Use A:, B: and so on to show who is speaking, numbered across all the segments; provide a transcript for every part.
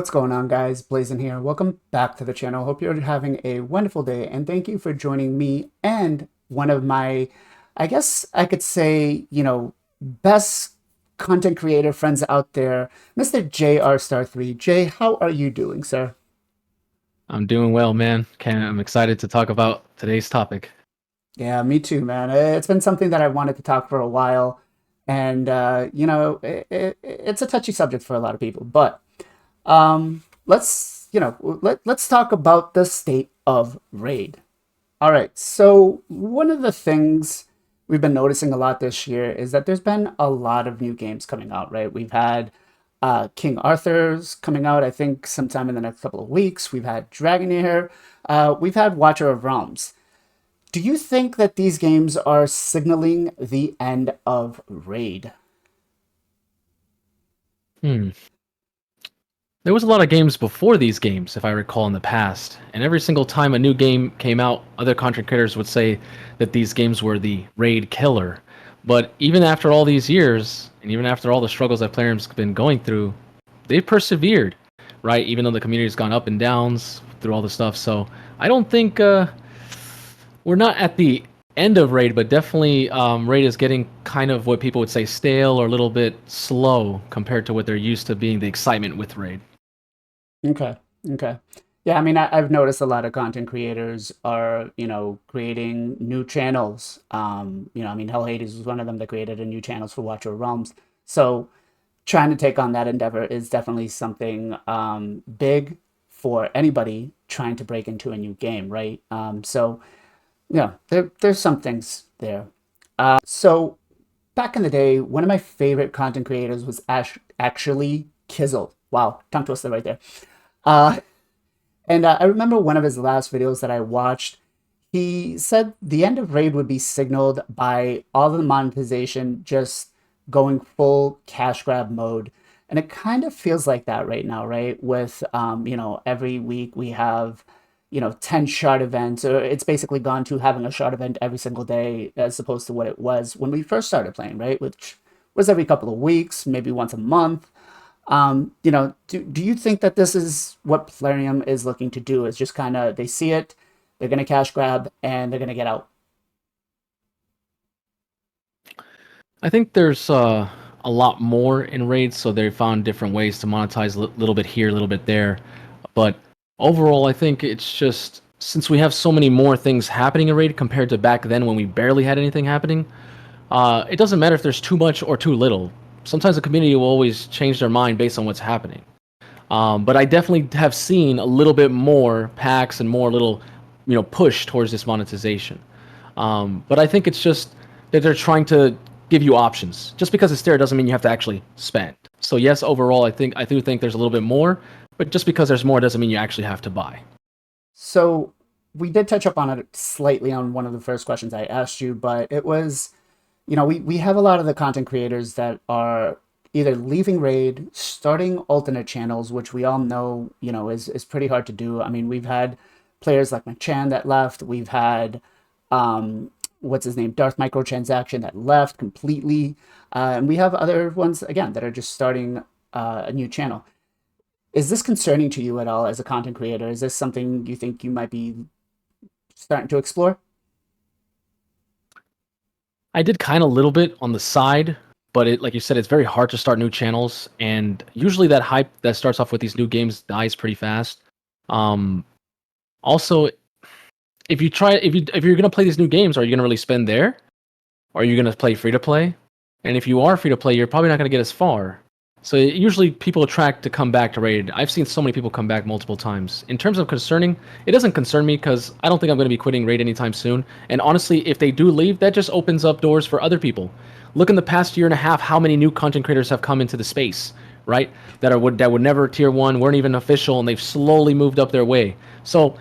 A: What's going on, guys? Blazing here. Welcome back to the channel. Hope you're having a wonderful day, and thank you for joining me and one of my, I guess I could say, best content creator friends out there, Mr. JR Star 3. Jay, how are you doing, sir?
B: I'm doing well, man. I'm excited to talk about today's topic.
A: Yeah, me too, man. It's been something that I wanted to talk for a while, and it's a touchy subject for a lot of people, but let's talk about the state of Raid. All right. So one of the things we've been noticing a lot this year is that there's been a lot of new games coming out, right? We've had King Arthur's coming out, I think, sometime in the next couple of weeks. We've had Dragonair. We've had Watcher of Realms. Do you think that these games are signaling the end of Raid?
B: Hmm. There was a lot of games before these games, if I recall, in the past, and every single time a new game came out, other content creators would say that these games were the raid killer. But even after all these years, and even after all the struggles that players have been going through, they've persevered, right? Even though the community's gone up and downs through all the stuff. So I don't think we're not at the end of raid, but definitely raid is getting kind of what people would say stale or a little bit slow compared to what they're used to being the excitement with raid.
A: Okay. Okay. Yeah, I mean, I've noticed a lot of content creators are, creating new channels. I mean, Hell Hades was one of them that created a new channels for Watcher of Realms. So trying to take on that endeavor is definitely something big for anybody trying to break into a new game, right? So yeah, there's some things there. So back in the day, one of my favorite content creators was actually Kizzle. Wow, tongue twister right there. Uh, and I remember one of his last videos that I watched. He said the end of Raid would be signaled by all the monetization just going full cash grab mode. And it kind of feels like that right now, right? With, every week we have, 10 shard events, or it's basically gone to having a shard event every single day as opposed to what it was when we first started playing, right? Which was every couple of weeks, maybe once a month. Do you think that this is what Plarium is looking to do? Is just kind of they see it, they're going to cash grab, and they're going to get out?
B: I think there's a lot more in raids, so they found different ways to monetize a little bit here, a little bit there. But overall, I think it's just since we have so many more things happening in raid compared to back then when we barely had anything happening, it doesn't matter if there's too much or too little. Sometimes the community will always change their mind based on what's happening. But I definitely have seen a little bit more packs and more little, push towards this monetization. But I think it's just that they're trying to give you options. Just because it's there doesn't mean you have to actually spend. So yes, overall, I do think there's a little bit more, but just because there's more doesn't mean you actually have to buy.
A: So we did touch up on it slightly on one of the first questions I asked you, but it was, we have a lot of the content creators that are either leaving Raid, starting alternate channels, which we all know, is pretty hard to do. I mean, we've had players like McChan that left. We've had, what's his name, Darth Microtransaction that left completely. And we have other ones, again, that are just starting a new channel. Is this concerning to you at all as a content creator? Is this something you think you might be starting to explore?
B: I did kind of a little bit on the side, but like you said, it's very hard to start new channels, and usually that hype that starts off with these new games dies pretty fast. Um, Also, if you're gonna play these new games, are you gonna really spend there? Or are you gonna play free to play? And if you are free to play, you're probably not gonna get as far. So usually people attract to come back to raid. I've seen so many people come back multiple times. In terms of concerning, it doesn't concern me because I don't think I'm gonna be quitting raid anytime soon. And honestly, if they do leave, that just opens up doors for other people. Look in the past year and a half, how many new content creators have come into the space, right? That would never tier one, weren't even official, and they've slowly moved up their way. So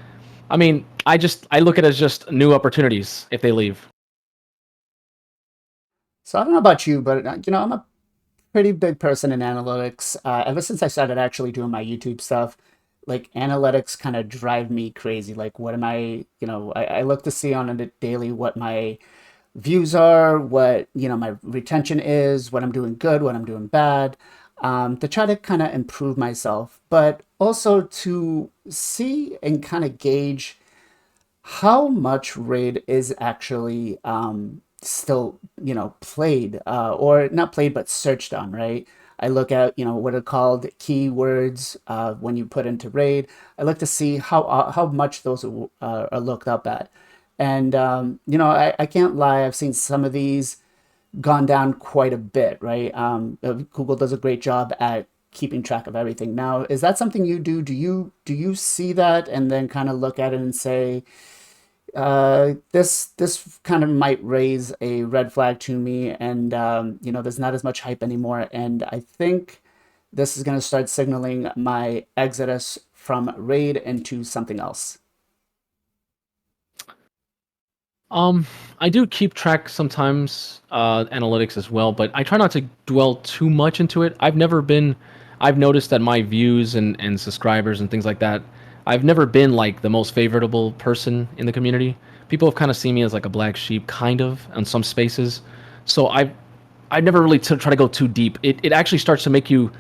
B: I mean, I look at it as just new opportunities if they leave.
A: So I don't know about you, but I'm a pretty big person in analytics. Ever since I started actually doing my YouTube stuff, like analytics kind of drive me crazy. Like, what am I? I look to see on a daily what my views are, what my retention is, what I'm doing good, what I'm doing bad. to try to kind of improve myself, but also to see and kind of gauge how much raid is actually still played, or not played but searched on, right? I look at what are called keywords when you put into raid. I look to see how much those are looked up at, and I can't lie, I've seen some of these gone down quite a bit, right? Google does a great job at keeping track of everything. Now, is that something you do? Do you see that and then kind of look at it and say, this kind of might raise a red flag to me, and there's not as much hype anymore, and I think this is going to start signaling my exodus from raid into something else.
B: Um, I do keep track sometimes, analytics as well, but I try not to dwell too much into it. I've noticed that my views and subscribers and things like that, I've never been like the most favorable person in the community. People have kind of seen me as like a black sheep, kind of, in some spaces. So I've never really try to go too deep. It actually starts to make you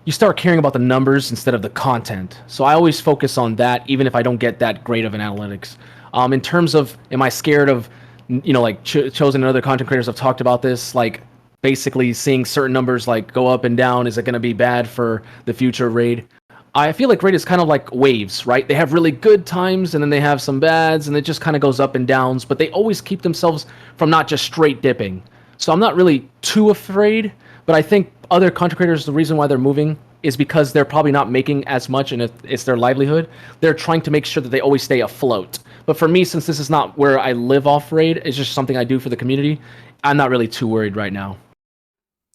B: start caring about the numbers instead of the content. So I always focus on that, even if I don't get that great of an analytics. In terms of, am I scared of, like Chosen and other content creators have talked about this, like basically seeing certain numbers like go up and down. Is it going to be bad for the future raid? I feel like raid is kind of like waves, right? They have really good times and then they have some bads, and it just kind of goes up and downs. But they always keep themselves from not just straight dipping. So I'm not really too afraid, but I think other content creators, the reason why they're moving is because they're probably not making as much, and it's their livelihood. They're trying to make sure that they always stay afloat. But for me, since this is not where I live off raid, it's just something I do for the community. I'm not really too worried right now.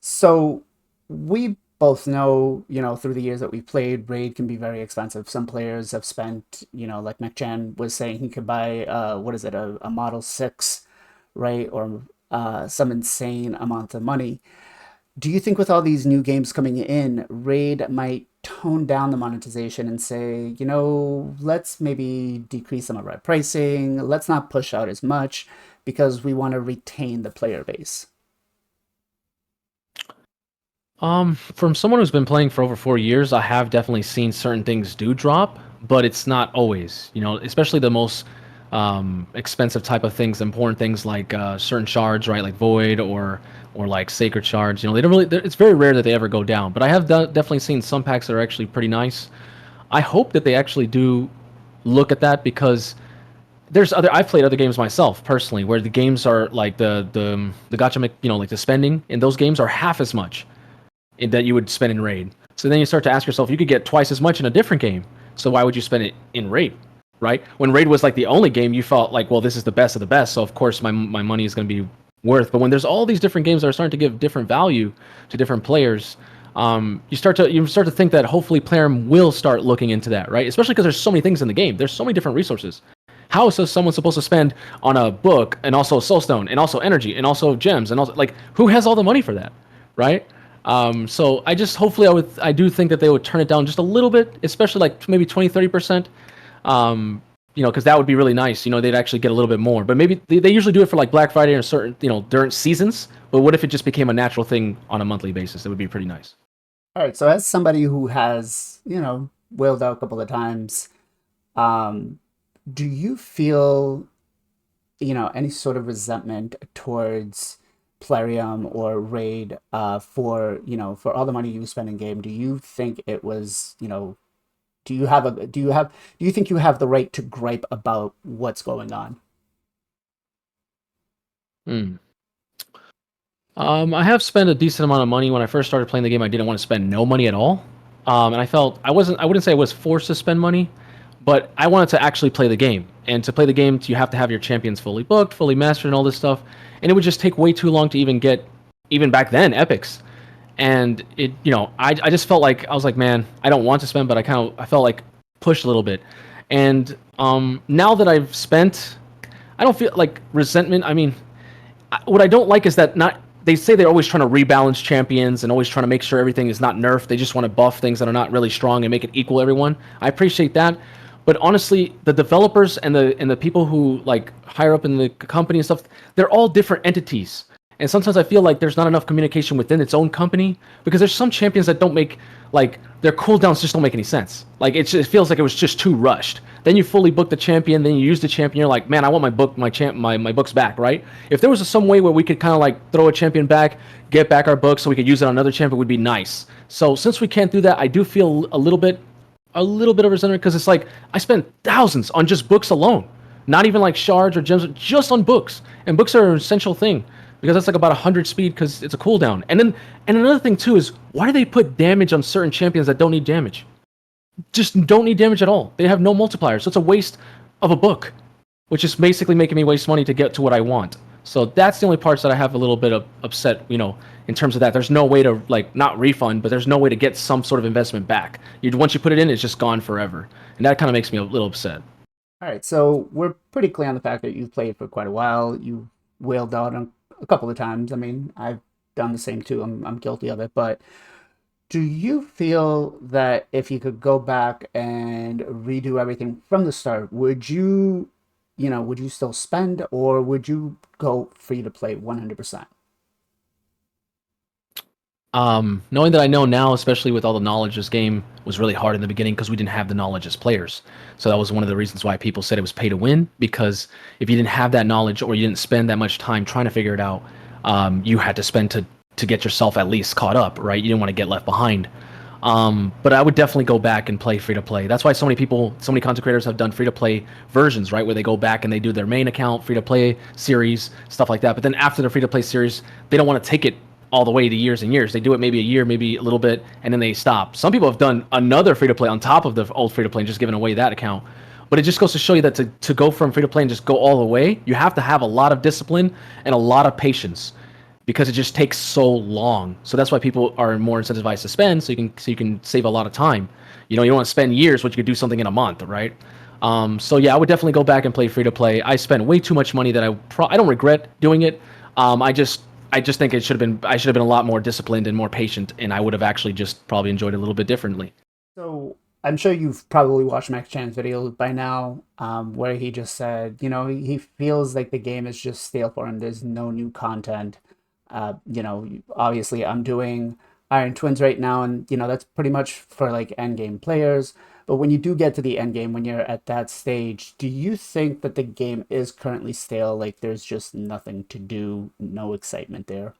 A: So we both know, through the years that we've played, raid can be very expensive. Some players have spent, like McChan was saying, he could buy, what is it, a Model 6, right? Or some insane amount of money. Do you think with all these new games coming in, raid might tone down the monetization and say, let's maybe decrease some of our pricing, let's not push out as much because we want to retain the player base?
B: From someone who's been playing for over 4 years, I have definitely seen certain things do drop, but it's not always. Especially the most expensive type of things, important things like certain shards, right? Like void or like sacred shards. They don't really. It's very rare that they ever go down. But I have definitely seen some packs that are actually pretty nice. I hope that they actually do look at that, because there's other. I've played other games myself personally where the games are like the gacha, like the spending in those games are half as much that you would spend in raid. So then you start to ask yourself, you could get twice as much in a different game. So why would you spend it in raid, right? When raid was like the only game, you felt like, well, this is the best of the best. So of course my money is going to be worth. But when there's all these different games that are starting to give different value to different players, you start to think that hopefully player will start looking into that, right? Especially because there's so many things in the game. There's so many different resources. How is someone supposed to spend on a book and also soulstone and also energy and also gems and also, like, who has all the money for that, right? So I just hopefully I do think that they would turn it down just a little bit, especially like maybe 20-30%. Because that would be really nice. They'd actually get a little bit more. But maybe they usually do it for like Black Friday or certain, during seasons. But what if it just became a natural thing on a monthly basis? It would be pretty nice.
A: All right, so as somebody who has, whaled out a couple of times, um, do you feel, any sort of resentment towards Plarium or Raid for all the money you spend in game? Do you think it was, do you think you have the right to gripe about what's going on?
B: Hmm. I have spent a decent amount of money. When I first started playing the game, I didn't want to spend no money at all. And I felt I wouldn't say I was forced to spend money, but I wanted to actually play the game. And to play the game, you have to have your champions fully booked, fully mastered, and all this stuff. And it would just take way too long to even get, even back then, epics. And I just felt like, I was like, man, I don't want to spend, but I felt like pushed a little bit. And now that I've spent, I don't feel like resentment. I mean, what I don't like is that not they say they're always trying to rebalance champions and always trying to make sure everything is not nerfed. They just want to buff things that are not really strong and make it equal everyone. I appreciate that, but honestly, the developers and the people who like higher up in the company and stuff, they're all different entities. And sometimes I feel like there's not enough communication within its own company because there's some champions that don't make like their cooldowns just don't make any sense. Like it feels like it was just too rushed. Then you fully book the champion, then you use the champion. You're like, man, I want my books back, right? If there was some way where we could kind of like throw a champion back, get back our books, so we could use it on another champion, would be nice. So since we can't do that, I do feel a little bit of resentment because it's like I spent thousands on just books alone, not even like shards or gems, just on books. And books are an essential thing because that's like about 100 speed because it's a cooldown. And another thing too is why do they put damage on certain champions that don't need damage? Just don't need damage at all. They have no multiplier, so it's a waste of a book, which is basically making me waste money to get to what I want. So that's the only parts that I have a little bit of upset, in terms of that. There's no way to like not refund, but there's no way to get some sort of investment back. Once you put it in, it's just gone forever, and that kind of makes me a little upset.
A: All right, so we're pretty clear on the fact that you've played for quite a while. You wailed out on a couple of times. I mean, I've done the same too. I'm guilty of it. But do you feel that if you could go back and redo everything from the start, would you still spend, or would you go free to play 100%?
B: Knowing that I know now, especially with all the knowledge, this game was really hard in the beginning because we didn't have the knowledge as players. So that was one of the reasons why people said it was pay to win, because if you didn't have that knowledge or you didn't spend that much time trying to figure it out, you had to spend to get yourself at least caught up, right? You didn't want to get left behind. But I would definitely go back and play free to play. That's why so many content creators have done free to play versions, right? Where they go back and they do their main account, free to play series, stuff like that. But then after the free to play series, they don't want to take it all the way to years and years. They do it maybe a year, maybe a little bit, and then they stop. Some people have done another free to play on top of the old free to play and just given away that account. But it just goes to show you that to go from free to play and just go all the way, you have to have a lot of discipline and a lot of patience because it just takes so long. So that's why people are more incentivized to spend, so you can save a lot of time. You don't want to spend years, but you could do something in a month, right? So yeah, I would definitely go back and play free to play. I spent way too much money that I don't regret doing it. I just think I should have been a lot more disciplined and more patient, and I would have actually just probably enjoyed it a little bit differently.
A: So I'm sure you've probably watched Max Chan's video by now, where he just said, he feels like the game is just stale for him. There's no new content. Obviously I'm doing Iron Twins right now, and that's pretty much for like end game players. But when you do get to the end game, when you're at that stage, do you think that the game is currently stale? Like there's just nothing to do, no excitement there?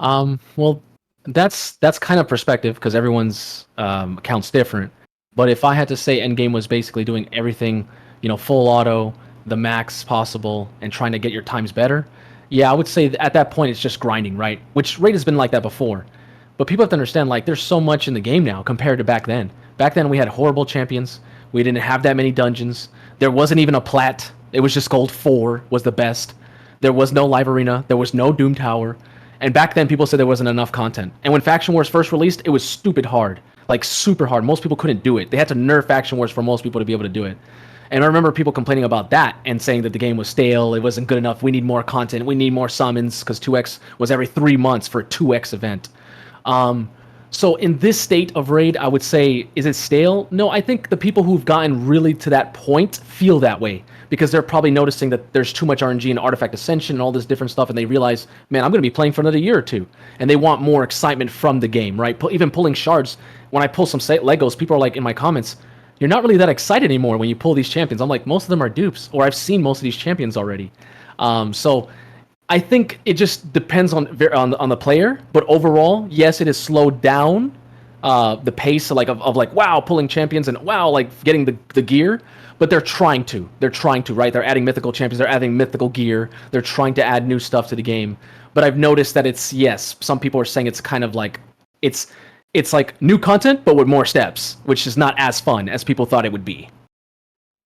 B: Well, that's kind of perspective because everyone's account's different. But if I had to say Endgame was basically doing everything, full auto, the max possible, and trying to get your times better, yeah, I would say at that point it's just grinding, right? Which Raid has been like that before. But people have to understand, like, there's so much in the game now compared to back then. Back then we had horrible champions. We didn't have that many dungeons. There wasn't even a plat. It was just gold 4 was the best. There was no live arena. There was no Doom Tower. And back then, people said there wasn't enough content. And when Faction Wars first released, it was stupid hard. Like, super hard. Most people couldn't do it. They had to nerf Faction Wars for most people to be able to do it. And I remember people complaining about that and saying that the game was stale, it wasn't good enough, we need more content, we need more summons, because 2x was every 3 months for a 2x event. Um, so in this state of Raid, I would say, is it stale? No, I think the people who've gotten really to that point feel that way because they're probably noticing that there's too much RNG and artifact ascension and all this different stuff, and they realize, man, I'm going to be playing for another year or two, and they want more excitement from the game, right? Even pulling shards. When I pull some Legos, people are like in my comments, you're not really that excited anymore when you pull these champions. I'm like, most of them are dupes, or I've seen most of these champions already. So I think it just depends on the player, but overall, yes, it has slowed down the pace of like wow pulling champions and wow like getting the gear. But they're trying to right. They're adding mythical champions. They're adding mythical gear. They're trying to add new stuff to the game. But I've noticed that it's yes. Some people are saying it's kind of like it's it's like new content but with more steps, which is not as fun as people thought it would be.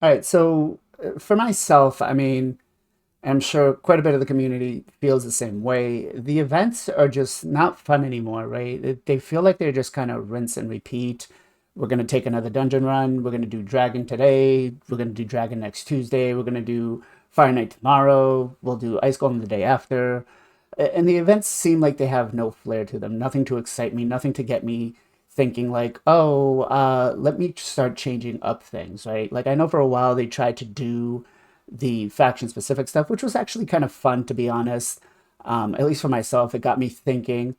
A: All right, so for myself, I mean, I'm sure quite a bit of the community feels the same way. The events are just not fun anymore, right? They feel like they're just kind of rinse and repeat. We're going to take another dungeon run. We're going to do Dragon today. We're going to do Dragon next Tuesday. We're going to do Fire Night tomorrow. We'll do Ice Golem the day after. And the events seem like they have no flair to them. Nothing to excite me, nothing to get me thinking like, oh, let me start changing up things, right? Like I know for a while they tried to do the faction specific stuff, which was actually kind of fun, to be honest. At least for myself, it got me thinking.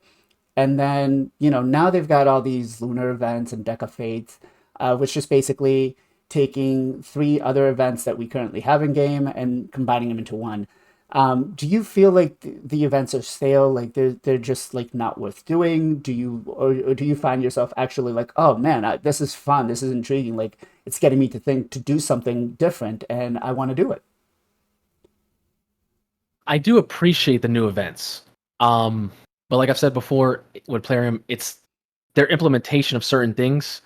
A: And then, now they've got all these lunar events and Deck of Fate, which just basically taking three other events that we currently have in game and combining them into one. Do you feel like the events are stale, like they're just like not worth doing? Or do you find yourself actually like, oh man, this is fun, this is intriguing, like it's getting me to think to do something different, and I want to do it?
B: I do appreciate the new events. Um, but like I've said before with Plarium, it's their implementation of certain things.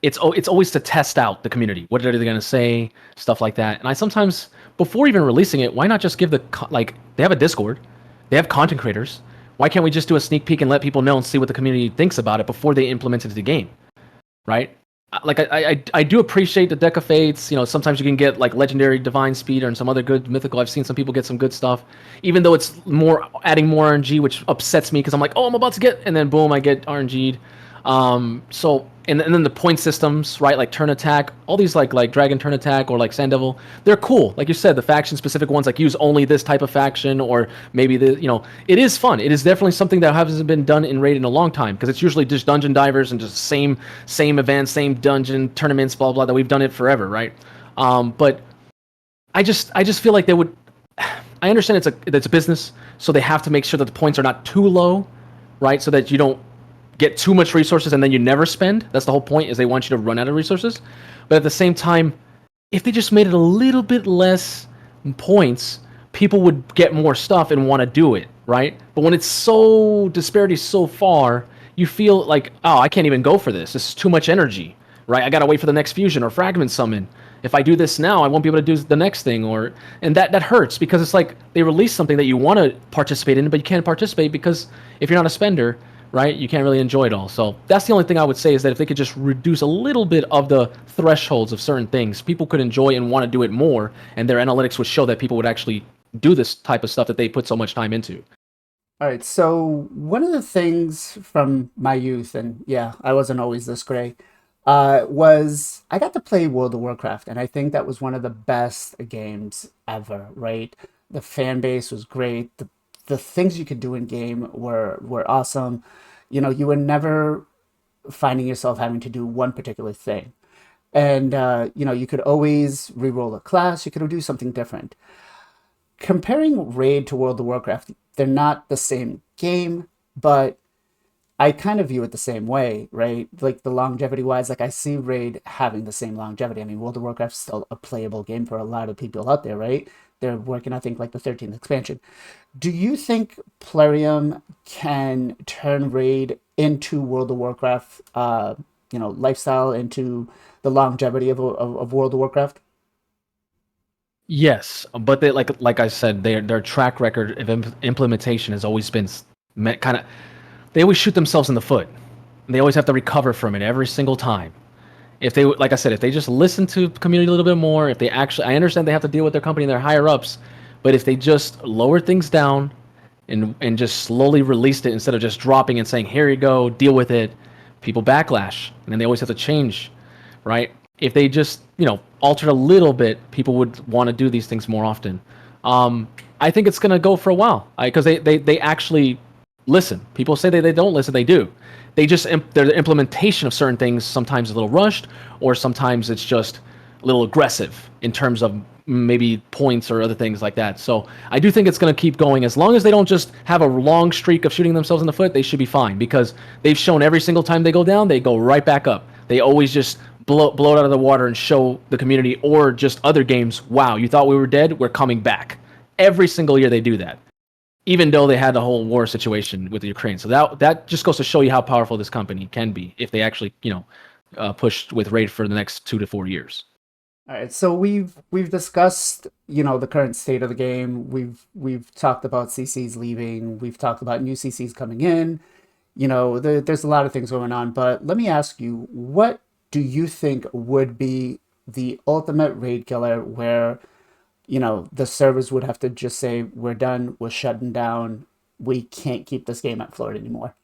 B: It's always to test out the community. What are they going to say? Stuff like that. And I sometimes, before even releasing it, why not just give like they have a Discord, they have content creators. Why can't we just do a sneak peek and let people know and see what the community thinks about it before they implement it into the game, right? Like I do appreciate the Deck of Fates. You know, sometimes you can get like legendary divine speed and some other good mythical. I've seen some people get some good stuff, even though it's more adding more RNG, which upsets me because I'm like, oh, I'm about to get, and then boom, I get RNG'd. So and then the point systems, right? Like turn attack, all these like dragon turn attack or like sand devil, they're cool. Like you said, the faction specific ones like use only this type of faction or maybe it is fun. It is definitely something that hasn't been done in raid in a long time because it's usually just dungeon divers and just same events, same dungeon tournaments, blah blah that we've done it forever, right? But I just feel like they would. I understand it's a business, so they have to make sure that the points are not too low, right? So that you don't get too much resources and then you never spend. That's the whole point, is they want you to run out of resources. But at the same time, if they just made it a little bit less points, people would get more stuff and want to do it, right? But when it's so disparity so far, you feel like, oh, I can't even go for this. This is too much energy, right? I gotta wait for the next fusion or fragment summon. If I do this now, I won't be able to do the next thing, and that hurts because it's like they release something that you want to participate in, but you can't participate because if you're not a spender, right, you can't really enjoy it all. So that's the only thing I would say, is that if they could just reduce a little bit of the thresholds of certain things, people could enjoy and want to do it more, and their analytics would show that people would actually do this type of stuff that they put so much time into.
A: All right, so one of the things from my youth, and yeah, I wasn't always this gray, was I got to play World of Warcraft, and I think that was one of the best games ever, right? The fan base was great. The things you could do in game were awesome. You were never finding yourself having to do one particular thing. And you could always re-roll a class, you could do something different. Comparing Raid to World of Warcraft, they're not the same game, but I kind of view it the same way, right? Like the longevity wise, like I see Raid having the same longevity. I mean, World of Warcraft's still a playable game for a lot of people out there, right? They're working, I think, like the 13th expansion. Do you think Plarium can turn Raid into World of Warcraft, lifestyle, into the longevity of World of Warcraft?
B: Yes, but they like I said, their track record of implementation has always been kind of. They always shoot themselves in the foot. They always have to recover from it every single time. If they, like I said, if they just listen to the community a little bit more, if they actually, I understand they have to deal with their company and their higher ups, but if they just lower things down and just slowly released it instead of just dropping and saying, here you go, deal with it, people backlash, and then they always have to change, right? If they just, altered a little bit, people would want to do these things more often. I think it's gonna go for a while because they actually listen. People say they don't listen, they do. They just their implementation of certain things sometimes is a little rushed, or sometimes it's just a little aggressive in terms of maybe points or other things like that. So I do think it's going to keep going as long as they don't just have a long streak of shooting themselves in the foot. They should be fine because they've shown every single time they go down, they go right back up. They always just blow it out of the water and show the community or just other games, wow, you thought we were dead, we're coming back. Every single year they do that, even though they had a whole war situation with Ukraine. So that just goes to show you how powerful this company can be if they actually push with Raid for the next 2 to 4 years.
A: All right, so we've discussed, the current state of the game. We've talked about CCs leaving. We've talked about new CCs coming in. There's a lot of things going on. But let me ask you, what do you think would be the ultimate raid killer where, the servers would have to just say, we're done, we're shutting down, we can't keep this game at Florida anymore?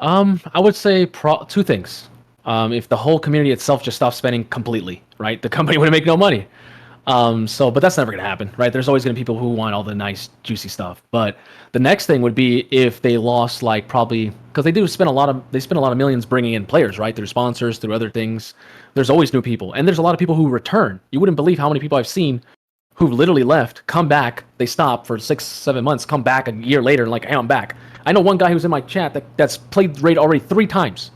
B: I would say two things. If the whole community itself just stopped spending completely, right, the company would make no money. But that's never gonna happen, right? There's always gonna be people who want all the nice, juicy stuff. But the next thing would be if they lost, like, probably because they spend a lot of millions bringing in players, right? Through sponsors, through other things. There's always new people, and there's a lot of people who return. You wouldn't believe how many people I've seen who literally left, come back, they stop for 6, 7 months, come back a year later, and like, hey, I'm back. I know one guy who's in my chat that's played Raid already 3 times.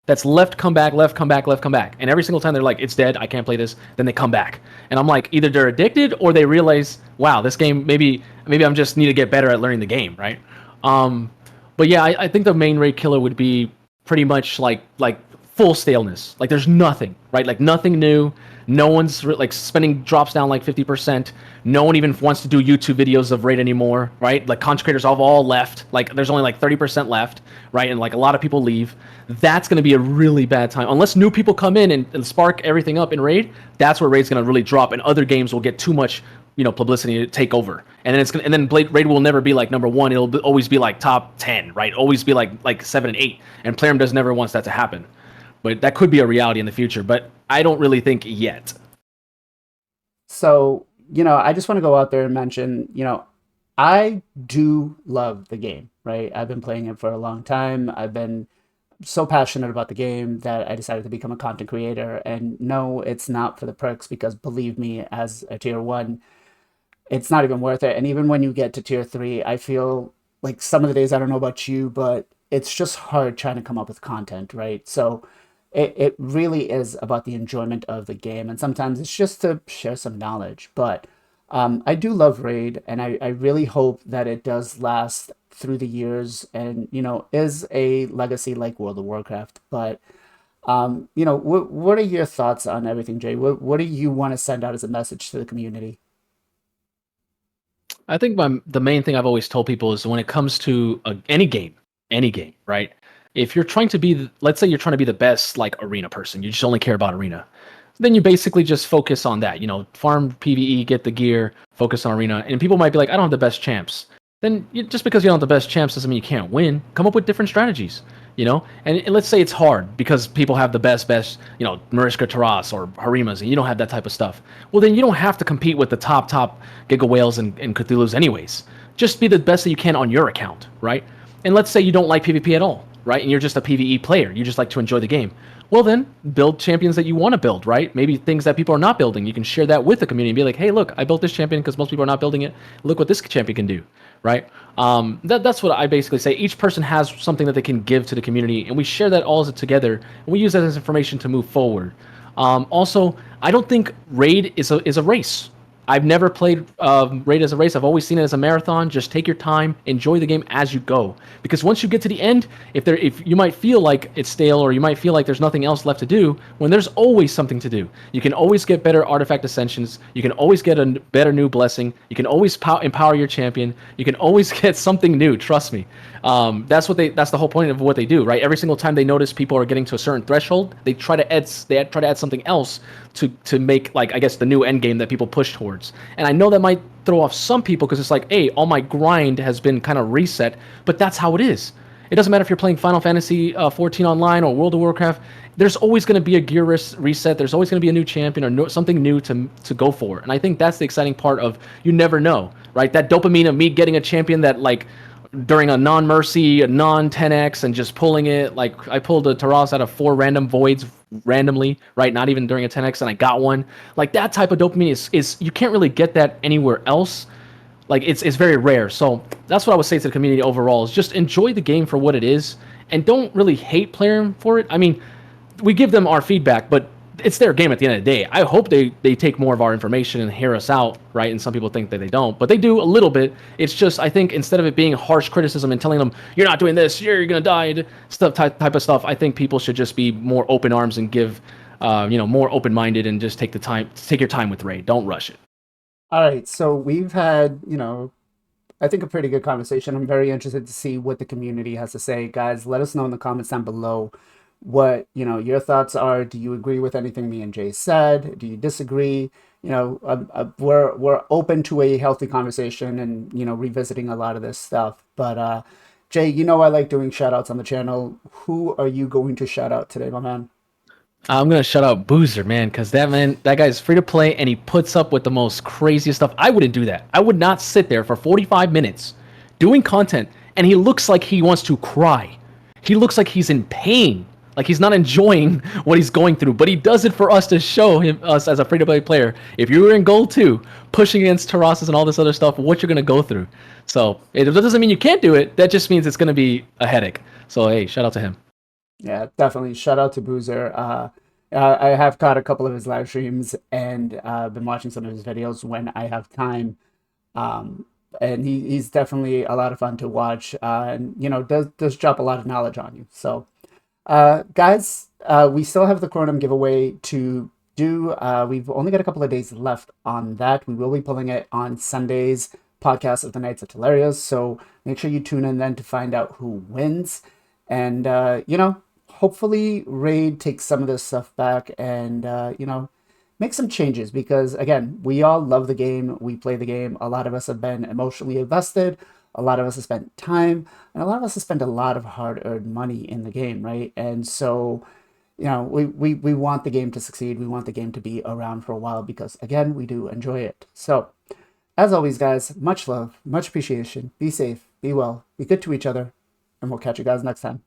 B: That's left, come back, left, come back, left, come back. And every single time they're like, it's dead, I can't play this. Then they come back. And I'm like, either they're addicted or they realize, wow, this game, maybe I'm just need to get better at learning the game, right? Um, but yeah, I think the main raid killer would be pretty much like full staleness. Like there's nothing, right? Like nothing new. No one's like spending drops down like 50%. No one even wants to do YouTube videos of raid anymore, right? Like content creators have all left. Like there's only like 30% left, right? And like a lot of people leave. That's going to be a really bad time unless new people come in and spark everything up in raid. That's where raid's going to really drop, and other games will get too much publicity to take over, and then raid will never be like number one. Always be like top 10, right? Always be like 7 and 8, and Playroom does never wants that to happen. But that could be a reality in the future, but I don't really think yet.
A: So, I just want to go out there and mention, I do love the game, right? I've been playing it for a long time. I've been so passionate about the game that I decided to become a content creator. And no, it's not for the perks because believe me, as a tier one, it's not even worth it. And even when you get to tier three, I feel like some of the days, I don't know about you, but it's just hard trying to come up with content, right? So it really is about the enjoyment of the game. And sometimes it's just to share some knowledge. But I do love Raid, and I really hope that it does last through the years and, is a legacy like World of Warcraft. But, what are your thoughts on everything, Jay? What do you want to send out as a message to the community?
B: I think the main thing I've always told people is when it comes to any game, right? If you're trying to be, let's say you're trying to be the best like arena person, you just only care about arena. Then you basically just focus on that. Farm PVE, get the gear, focus on arena. And people might be like, I don't have the best champs. Then just because you don't have the best champs doesn't mean you can't win. Come up with different strategies. And let's say it's hard because people have the best, Mariska Taras or Harimas, and you don't have that type of stuff. Well, then you don't have to compete with the top Giga Whales and Cthulhu's anyways. Just be the best that you can on your account, right? And let's say you don't like PvP at all, right? And you're just a PvE player. You just like to enjoy the game. Well, then build champions that you want to build, right? Maybe things that people are not building. You can share that with the community and be like, hey, look, I built this champion because most people are not building it. Look what this champion can do, right? That's what I basically say. Each person has something that they can give to the community, and we share that all together, and we use that as information to move forward. Also, I don't think Raid is a race. I've never played Raid as a race. I've always seen it as a marathon. Just take your time, enjoy the game as you go. Because once you get to the end, if you might feel like it's stale or you might feel like there's nothing else left to do, when there's always something to do. You can always get better artifact ascensions. You can always get a better new blessing. You can always empower your champion. You can always get something new. Trust me. That's the whole point of what they do, right? Every single time they notice people are getting to a certain threshold, they try to add something else to make, like, I guess, the new end game that people push towards. And I know that might throw off some people because it's like, hey, all my grind has been kind of reset, but that's how it is. It doesn't matter if you're playing Final Fantasy 14 online or World of Warcraft. There's always going to be a gear reset. There's always going to be a new champion or something new to go for. And I think that's the exciting part of, you never know, right? That dopamine of me getting a champion that, like, during a non-mercy, a non-10x, and just pulling it. Like, I pulled a Taras out of 4 random voids randomly, right? Not even during a 10x, and I got one. Like, that type of dopamine is you can't really get that anywhere else. Like, it's very rare. So that's what I would say to the community overall, is just enjoy the game for what it is, and don't really hate playing for it. I mean, we give them our feedback, but it's their game at the end of the day. I hope they take more of our information and hear us out, right? And some people think that they don't, but they do a little bit. It's just, I think, instead of it being harsh criticism and telling them, you're not doing this, you're going to die, type of stuff, I think people should just be more open arms and give, more open-minded, and just take your time with Raid. Don't rush it.
A: All right, so we've had, I think a pretty good conversation. I'm very interested to see what the community has to say. Guys, let us know in the comments down below what, your thoughts are. Do you agree with anything me and Jay said? Do you disagree? We're open to a healthy conversation and, revisiting a lot of this stuff. But Jay, I like doing shout outs on the channel. Who are you going to shout out today, my man?
B: I'm gonna shout out Boozer, man, because that guy's free to play, and he puts up with the most craziest stuff. I wouldn't do that. I would not sit there for 45 minutes doing content, and he looks like he wants to cry. He looks like he's in pain, like he's not enjoying what he's going through. But he does it for us to show us as a free to play player. If you were in gold 2, pushing against Terrasses and all this other stuff, what you're gonna go through. So that doesn't mean you can't do it. That just means it's gonna be a headache. So hey, shout out to him.
A: Yeah, definitely. Shout out to Boozer. I have caught a couple of his live streams and been watching some of his videos when I have time. Um, and he's definitely a lot of fun to watch. And does drop a lot of knowledge on you. So, guys, we still have the Chronom giveaway to do. We've only got a couple of days left on that. We will be pulling it on Sunday's podcast of the Nights at Hilarious. So make sure you tune in then to find out who wins. And hopefully Raid takes some of this stuff back and make some changes, because again, we all love the game, we play the game, a lot of us have been emotionally invested, a lot of us have spent time, and a lot of us have spent a lot of hard-earned money in the game, right? And so we want the game to succeed, we want the game to be around for a while, because again, we do enjoy it. So as always, guys, much love, much appreciation, be safe, be well, be good to each other, and we'll catch you guys next time.